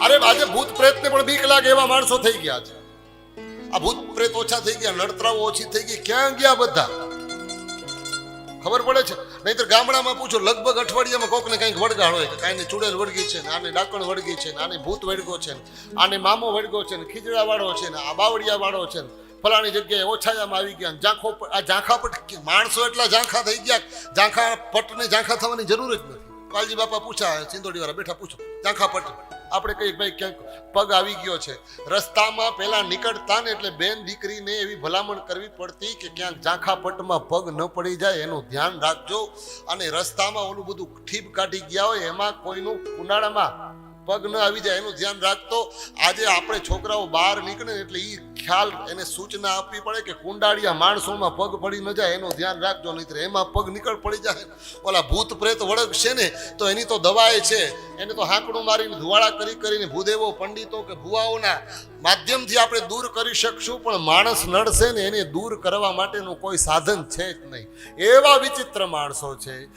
અરે આજે ભૂત પ્રેતને પણ બીક લાગે એવા માણસો થઈ ગયા છે. આ ભૂત પ્રેત ઓછા થઈ ગયા, નડતરાઓ ઓછી થઈ ગઈ, ક્યાં ગયા બધા ખબર પડે છે? નહીતર ગામડામાં પૂછો, લગભગ અઠવાડિયામાં કોકને કંઈક વળગાડ હોય કે કાંઈને ચૂડેલ વળગી છે ને, આને ડાકણ વળગી છે ને, આને ભૂત વળગો છે ને, આને મામો વળગો છે ને, ખીજડા વાળો છે ને, આ બાવડિયા વાળો છે ને, ફલાણી જગ્યાએ ઓછાયામાં આવી ગયા, ઝાંખો આ ઝાંખા પટ માણસો એટલા ઝાંખા થઈ ગયા, ઝાંખા પટને ઝાંખા થવાની જરૂર જ નથી. કાલજી બાપા પૂછા, સિંદોડી વાળા બેઠા, પૂછો ઝાંખા પટ. આપણે કહીએ ભાઈ ક્યાંક પગ આવી ગયો છે, રસ્તામાં પેલા નીકળતા ને એટલે બેન દીકરીને એવી ભલામણ કરવી પડતી કે ક્યાંક ઝાંખા પટમાં પગ ન પડી જાય એનું ધ્યાન રાખજો. અને રસ્તામાં ઓલું બધું ઠીપ કાઢી ગયા હોય એમાં કોઈનું ઉનાળામાં પગ ન આવી જાય એનું ધ્યાન રાખતો. આજે આપણે છોકરાઓ બહાર નીકળે એટલે એ ખ્યાલ એને સૂચના આપવી પડે કે કુંડાળિયા માણસોમાં પગ પડી ન જાય એનું ધ્યાન રાખજો, નહીતર એમાં પગ નીકળ પડી જાય. ઓલા ભૂત પ્રેત વળગશે ને તો એની તો દવાએ છે, એને તો હાંકડું મારીને ધુવાળા કરીને ભૂદેવો પંડિતો કે ભુવાઓના માધ્યમથી આપણે દૂર કરી શકશું, પણ માણસ નડશે ને એને દૂર કરવા માટેનું કોઈ સાધન છે જ નહીં. એવા વિચિત્ર માણસો છે.